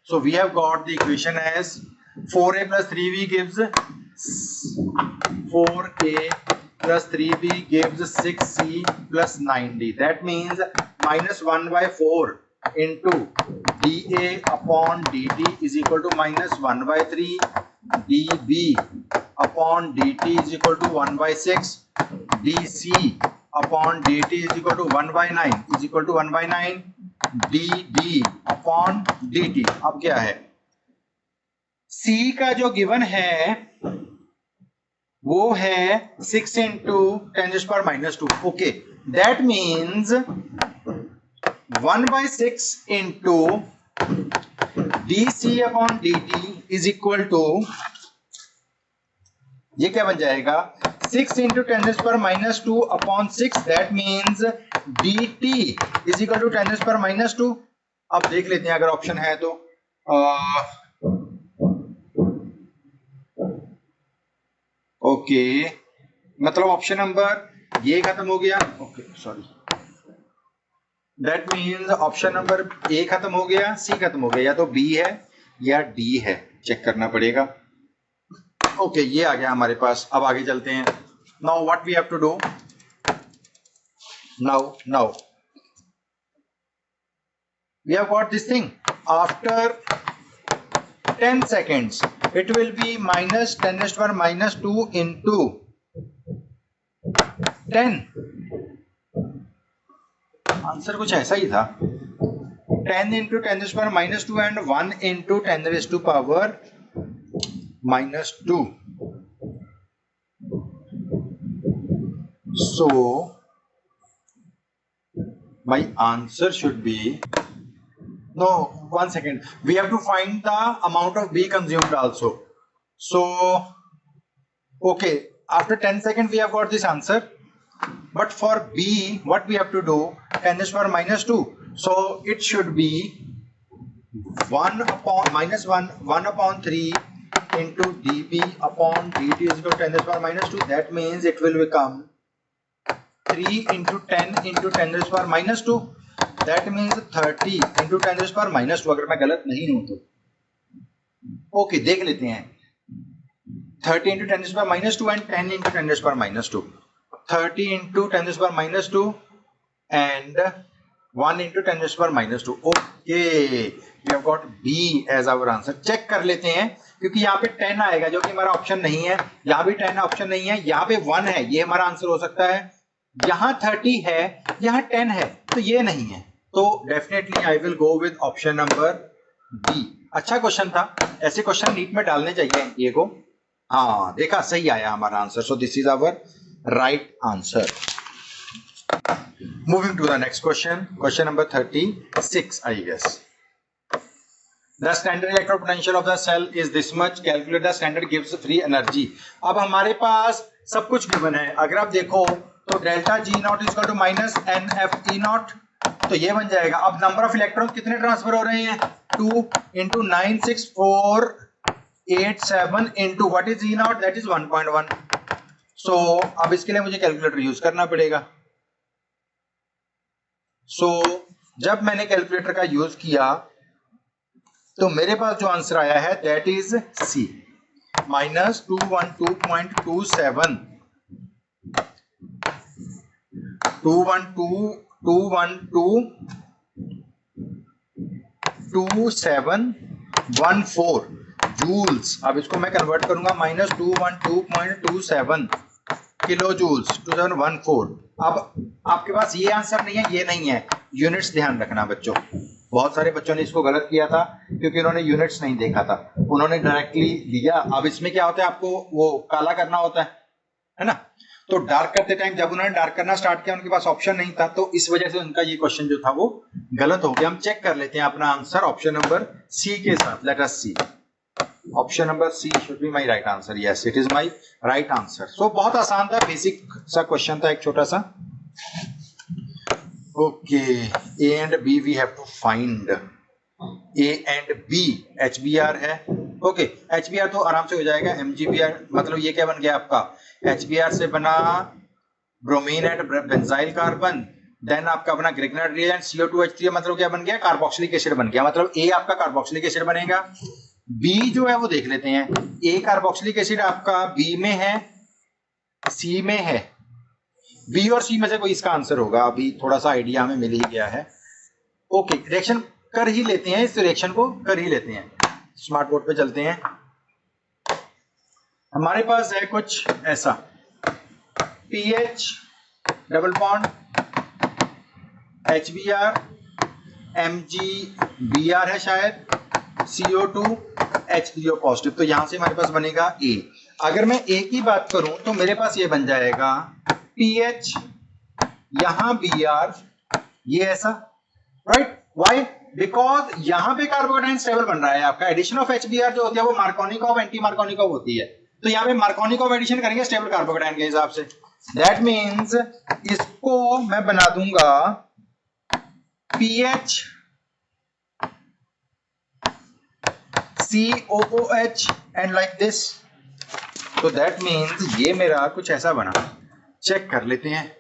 So we have got the equation as 4A plus 3B gives 4A plus 3B gives 6C plus 9D. That means minus 1 by 4 into dA upon dt is equal to minus 1 by 3. dB upon dt is equal to 1 by 6. dC upon dt is equal to 1 by 9 is equal to 1 by 9. dd upon dt. अब क्या है, C का जो given है वो है 6 into 10⁻². Okay, that means 1 by 6 into dC upon dt is equal to, ये क्या बन जाएगा, 6 into 10⁻² upon 6. That means dt is equal to 10⁻². अब देख लेते हैं अगर ऑप्शन है तो. ओके, मतलब ऑप्शन नंबर ये खत्म हो गया. Okay sorry, that means option number A खत्म हो गया, सी खत्म हो गया, या तो बी है या डी है, चेक करना पड़ेगा. ओके, ये आ गया हमारे पास. अब आगे चलते हैं. Now what we have to do, now we have got this thing. After 10 seconds it will be minus 10⁻² into 10. Answer कुछ ऐसा ही था, 10 into 10⁻² and 1 into 10⁻². So my answer should be, no, 1 second, we have to find the amount of B consumed also. So okay, after 10 seconds we have got this answer, but for B what we have to do, 10⁻². So it should be 1 upon 3 into dB upon dt is equal to 10⁻². That means it will become 3 into 10 into 10⁻². That means 30 into 10⁻². अगर मैं गलत नहीं हूं तो okay, देख लेते हैं. 30 into 10⁻² and 10 into 10⁻². 30 into 10 to the power minus 2 and 1 into 10 to the power minus 2. Okay, we have got B as our answer. Check कर लेते हैं क्योंकि यहाँ पे 10 आएगा जो कि हमारा ऑप्शन नहीं है, यहाँ भी 10 ऑप्शन नहीं है, यहाँ पे 1 है, ये हमारा आंसर हो सकता है, यहाँ 30 है, यहाँ 10 है, तो ये नहीं है, तो definitely I will go with option number B. अच्छा क्वेश्चन था, ऐसे क्वेश्चन नीट में डालने चाहिए ये को. हाँ देखा, सही आया हमारा answer. So this is our right answer. Moving to the next question, question number 36, I guess. The standard electrode potential of the cell is this much. Calculate the standard gives free energy. अब हमारे पास सब कुछ given है. अगर आप देखो तो delta G naught is equal to minus NF E naught, तो ये बन जाएगा. अब नंबर ऑफ इलेक्ट्रॉन कितने ट्रांसफर हो रहे हैं? 2 into 96487 into what is E not, that is 1.1. So अब इसके लिए मुझे कैलकुलेटर यूज करना पड़ेगा. सो जब मैंने कैलकुलेटर का यूज किया तो मेरे पास जो आंसर आया है that is C, minus 212.27 212.2714 joules. अब इसको मैं कन्वर्ट करूंगा, माइनस 212.27 किलो जूल्स 2714. अब आपके पास ये आंसर नहीं है, ये नहीं है. यूनिट्स ध्यान रखना बच्चों, बहुत सारे बच्चों ने इसको गलत किया था क्योंकि उन्होंने यूनिट्स नहीं देखा था, उन्होंने डायरेक्टली दिया. अब इसमें क्या होता है, आपको वो काला करना होता है ना. तो डार्क करते टाइम जब उन्होंने डार्क करना स्टार्ट किया उनके पास ऑप्शन नहीं था, तो इस वजह से उनका ये क्वेश्चन जो था वो गलत हो गया. हम चेक कर लेते हैं अपना आंसर ऑप्शन नंबर सी के साथ. Let us see. Option number C should be my right answer. Yes, it is my right answer. So बहुत आसान था, बेसिक सा क्वेश्चन था, एक छोटा सा. Okay, A and B we have to find. A and B HBr है. Okay, HBr तो आराम से हो जाएगा. MgBr मतलब ये क्या बन गया आपका, HBr से बना bromine and benzyl carbon, then आपका बना ग्रिग्नर रिएजेंट CO2H3, मतलब क्या बन गया, कार्बोक्सिलिक एसिड बन गया. मतलब ए आपका कार्बोक्सिलिक एसिड बनेगा. बी जो है वो देख लेते हैं. ए कार्बोक्सिलिक एसिड आपका बी में है, सी में है. बी और सी में से कोई इसका आंसर होगा. अभी थोड़ा सा आइडिया हमें मिल ही गया है. ओके, रिएक्शन कर ही लेते हैं, इस रिएक्शन को कर ही लेते हैं. स्मार्ट बोर्ड पे चलते हैं. हमारे पास है कुछ ऐसा, PH double bond HBr, MgBr है शायद, CO2 H3O पॉजिटिव. तो यहां से हमारे पास बनेगा A. अगर मैं A की बात करूं तो मेरे पास ये बन जाएगा PH, यहां Br, ये ऐसा, राइट. व्हाई? बिकॉज यहां पे कार्बोकेटाइन स्टेबल बन रहा है. आपका एडिशन ऑफ HBr जो होती है वो मार्कोनिकॉव एंटी मार्कोनिकॉव होती है, तो यहाँ पे मार्कोनिकॉव एडिशन करेंगे स्टेबल कार्बोकेटाइन के हिसाब से. दैट मींस इसको मैं बना दूंगा PH COOH and like this. तो दैट मींस ये मेरा कुछ ऐसा बना. चेक कर लेते हैं.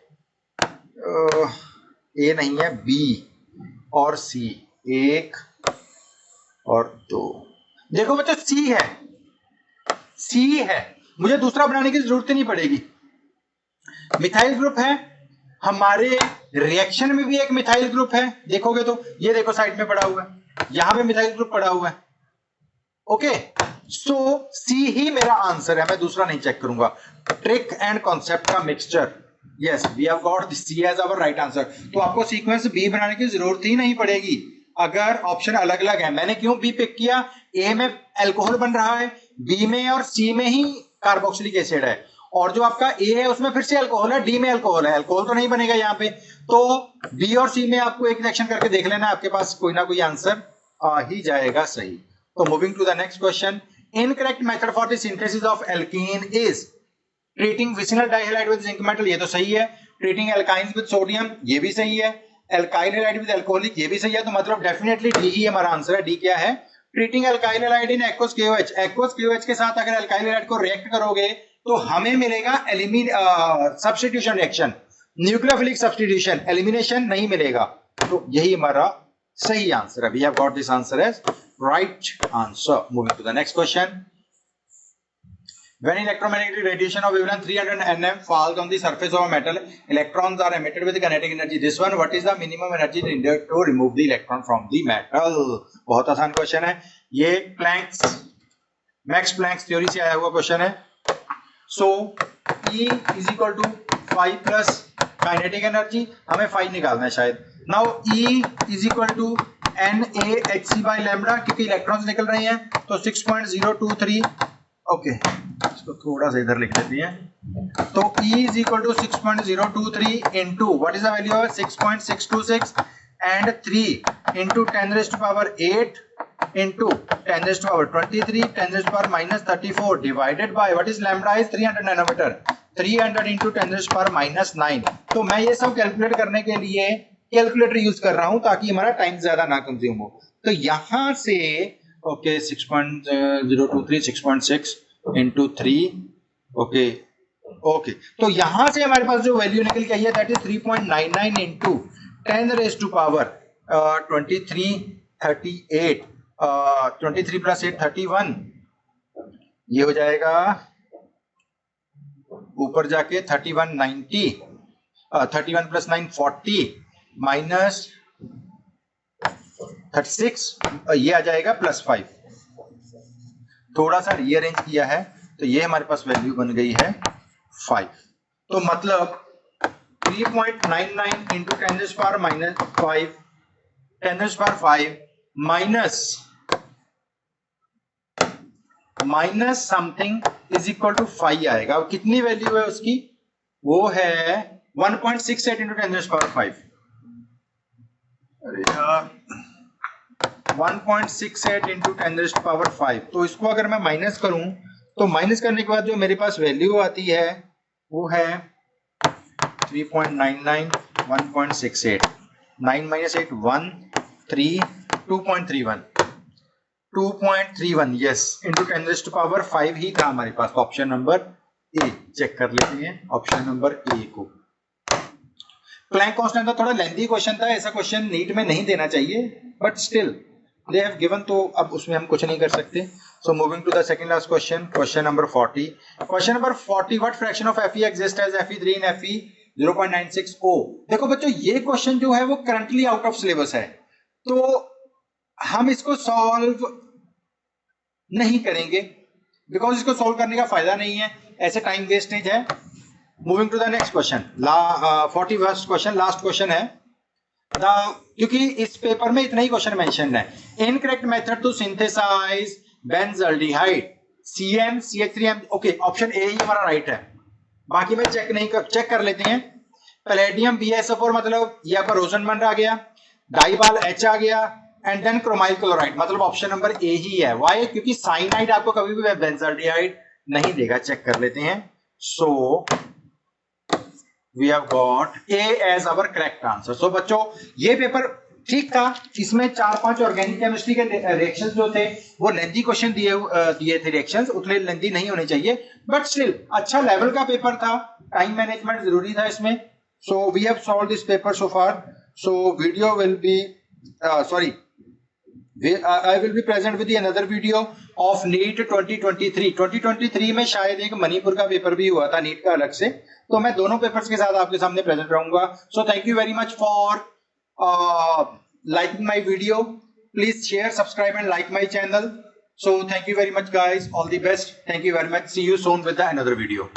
ए नहीं है, बी और सी, 1 और 2. देखो बच्चों, सी है, सी है, मुझे दूसरा बनाने की जरूरत ही नहीं पड़ेगी. मिथाइल ग्रुप है, हमारे रिएक्शन में भी एक मिथाइल ग्रुप है. देखोगे तो ये देखो साइड में पड़ा हुआ है, यहां पे मिथाइल ग्रुप पड़ा हुआ है. ओके, सो सी ही मेरा आंसर है, मैं दूसरा नहीं चेक करूंगा. ट्रिक एंड कॉन्सेप्ट का mixture. Yes, we have got C as our right answer. तो आपको सीक्वेंस बी बनाने की जरूरत ही नहीं पड़ेगी अगर ऑप्शन अलग अलग है. मैंने क्यों बी पिक किया? ए में अल्कोहल बन रहा है, बी में और सी में ही कार्बोक्सिलिक एसिड है, और जो आपका ए है उसमें फिर से अल्कोहल है, डी में अल्कोहल है. अल्कोहल तो नहीं बनेगा यहाँ पे. तो बी और सी में आपको एक रिएक्शन करके देख लेना, आपके पास कोई ना कोई आंसर आ ही जाएगा सही. तो moving to the next question. Incorrect method for the synthesis of alkene is treating vicinal dihalide with zinc metal, ये तो सही है. ट्रीटिंग एल्काइंस विद सोडियम, ये भी सही है. एल्काइल हैलाइड विद अल्कोहलिक, ये भी सही है. तो मतलब डेफिनेटली डी ही हमारा आंसर है. डी क्या है? Treating alkyl halide in aqueous KOH. Aqueous KOH के साथ अगर एल्काइल हैलाइड को रिएक्ट करोगे तो हमें मिलेगा substitution reaction, nucleophilic substitution, elimination नहीं मिलेगा. तो यही हमारा सही आंसर है. We have got this answer as right answer. Moving to the next question. When electromagnetic radiation of wavelength 300 nm falls on the surface of a metal, electrons are emitted with kinetic energy. This one, what is the minimum energy needed to remove the electron from the metal? बहुत आसान question है ये, max planks theory से आया हुआ question है. So E is equal to 5 plus kinetic energy, हमें 5 निकालना है शायद. Now E is equal to NaHc by lambda, क्योंकि इलेक्ट्रॉन्स निकल रहे हैं तो 6.023. ओके, इसको थोड़ा सा इधर लिख लेते हैं. तो E is equal to 6.023 into what is the value of 6.626 and 3 into 10 raised to power 8 into 10 raised to power 23 10 raised to power minus 34 divided by what is lambda is 300 nanometer, 300 into 10 raised to power minus 9. तो मैं ये सब calculate करने के लिए calculator use कर रहा हूं ताकि हमारा टाइम ज्यादा ना कंज्यूम हो. तो यहां से ओके 6.023 6.6 into 3 ओके ओके, तो यहां से हमारे पास जो वैल्यू निकल के आई है that is 3.99 into 10 raised to power 23 38 23 plus 8 31. ये हो जाएगा ऊपर जाके 3190 31 plus 9 40 minus 36, ये आ जाएगा प्लस 5. थोड़ा सा रीअरेंज किया है तो ये हमारे पास वैल्यू बन गई है 5. तो मतलब 3.99 into 10 raised to power minus 5 10 raised to power 5 minus something is equal to 5 आएगा. अब कितनी वैल्यू है उसकी, वो है 1.68 into 10 raised to power 5. अरे यार 1.68 into 10 raised to power 5. तो इसको अगर मैं माइनस करूं तो माइनस करने के बाद जो मेरे पास वैल्यू आती है वो है 3.99 1.68 9 minus 8 1 3 2.31 2.31 yes into 10 raised to power 5 ही था हमारे पास. ऑप्शन नंबर ए चेक कर लेते हैं, ऑप्शन नंबर ए को. प्लैंक कांस्टेंट था, थोड़ा लेंथी क्वेश्चन था, ऐसा क्वेश्चन नीट में नहीं देना चाहिए, but still they have given, तो अब उसमें हम कुछ नहीं कर सकते. So moving to the second last question, question number 40. Question number 40, what fraction of Fe exist as Fe3 in Fe 0.96O. देखो बच्चों ये क्वेश्चन जो है वो करंटली आउट ऑफ सिलेबस है, तो हम इसको सॉल्व नहीं करेंगे बिकॉज इसको सॉल्व करने का फायदा नहीं है, ऐसे टाइम वेस्टेज है. Moving to the next question, 41st question, last question है. क्योंकि इस पेपर में इतना ही क्वेश्चन मेंशन है. Incorrect method to synthesize benzaldehyde CmCH3M. Okay, option A ही हमारा राइट है, बाकी मैं चेक कर लेते हैं. पैलेडियम BaSO4 मतलब ये आपका रोजनमंड आ गया, डाइबाल H आ गया, एंड देन क्रोमाइल क्लोराइड, मतलब ऑप्शन नंबर ए ही है. व्हाई? क्योंकि साइनाइड आपको कभी भी बेंजल्डिहाइड नहीं देगा. चेक कर लेते हैं. So we have got A as our correct answer. So बच्चों ये पेपर ठीक था, इसमें 4-5 ऑर्गेनिक केमिस्ट्री के रिएक्शंस जो थे वो लेंथी क्वेश्चन दिए थे. रिएक्शंस उतने लेंथी नहीं होने चाहिए, बट स्टिल अच्छा लेवल का पेपर था. टाइम मैनेजमेंट जरूरी था इसमें. So we have solved this paper so far. So video will be I will be present with another video of NEET 2023. 2023 में शायद एक मणिपुर का पेपर भी हुआ था नीट का अलग से, तो मैं दोनों पेपर्स के साथ आपके सामने प्रेजेंट रहूंगा. So thank you very much for liking my video. Please share, subscribe and like my channel. So thank you very much guys. All the best. Thank you very much. See you soon with another video.